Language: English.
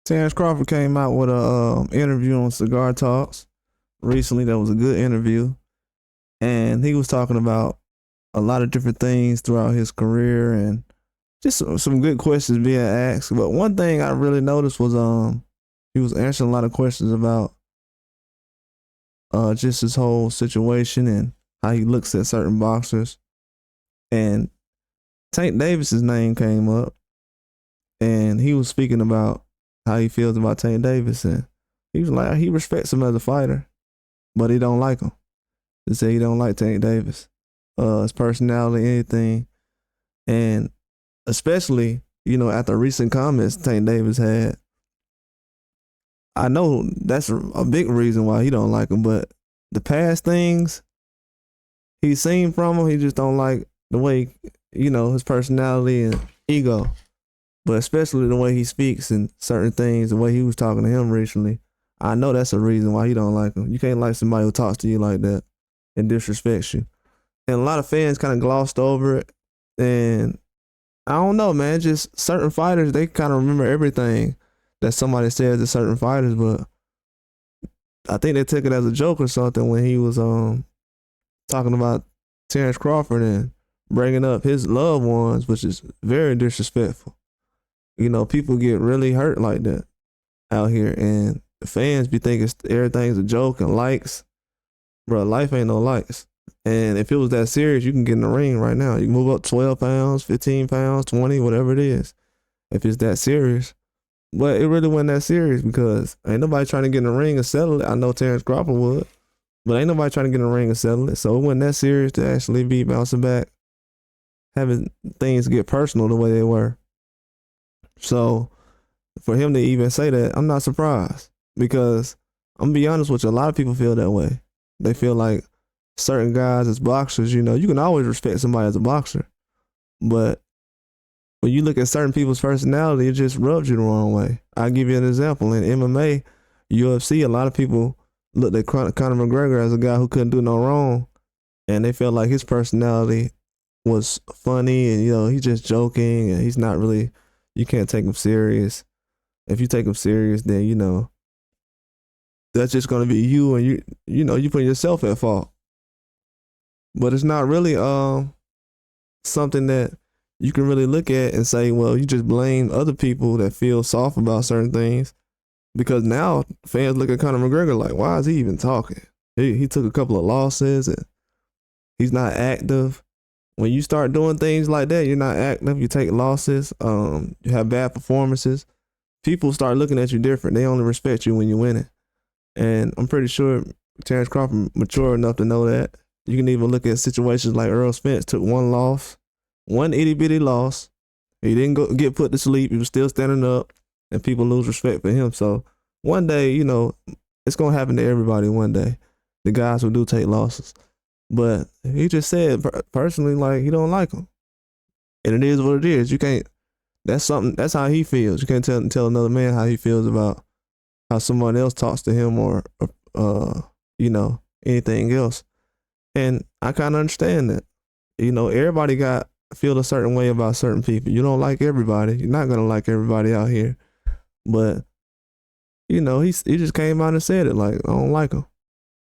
Terence Crawford came out with a interview on Cigar Talks recently. That was a good interview, and he was talking about a lot of different things throughout his career and just some good questions being asked. But one thing I really noticed was he was answering a lot of questions about just his whole situation and how he looks at certain boxers. And Tank Davis's name came up, and he was speaking about how he feels about Tank Davis, and he was like he respects him as a fighter, but he don't like him. He said he don't like Tank Davis, his personality, anything, and especially after recent comments Tank Davis had. I know that's a big reason why he don't like him, but the past things he's seen from him, he just don't like the way his personality and ego. But especially the way he speaks and certain things, the way he was talking to him recently, I know that's a reason why he don't like him. You can't like somebody who talks to you like that and disrespects you. And a lot of fans kind of glossed over it. And I don't know, man. Just certain fighters, they kind of remember everything that somebody says to certain fighters. But I think they took it as a joke or something when he was talking about Terence Crawford and bringing up his loved ones, which is very disrespectful. People get really hurt like that out here, and the fans be thinking everything's a joke and likes. Bro, life ain't no likes. And if it was that serious, you can get in the ring right now. You can move up 12 pounds, 15 pounds, 20, whatever it is, if it's that serious. But it really wasn't that serious because ain't nobody trying to get in the ring and settle it. I know Terence Crawford would, but ain't nobody trying to get in the ring and settle it. So it wasn't that serious to actually be bouncing back, having things get personal the way they were. So for him to even say that, I'm not surprised because I'm gonna be honest with you, a lot of people feel that way. They feel like certain guys as boxers, you can always respect somebody as a boxer, but when you look at certain people's personality, it just rubs you the wrong way. I'll give you an example. In MMA, UFC, a lot of people looked at Conor McGregor as a guy who couldn't do no wrong, and they felt like his personality was funny and he's just joking and he's not really. You can't take him serious. If you take him serious, then that's just gonna be you, and you put yourself at fault. But it's not really something that you can really look at and say, well, you just blame other people that feel soft about certain things, because now fans look at Conor McGregor like, why is he even talking? He took a couple of losses and he's not active. When you start doing things like that, you're not active, you take losses, you have bad performances, people start looking at you different. They only respect you when you're winning. And I'm pretty sure Terence Crawford mature enough to know that. You can even look at situations like Earl Spence took one loss, one itty bitty loss. He didn't get put to sleep. He was still standing up, and people lose respect for him. So one day, it's going to happen to everybody one day, the guys who do take losses. But he just said personally, like, he don't like him. And it is what it is. You can't, that's how he feels. You can't tell another man how he feels about how someone else talks to him or anything else. And I kind of understand that. Everybody feel a certain way about certain people. You don't like everybody. You're not going to like everybody out here. But, he just came out and said it, like, I don't like him.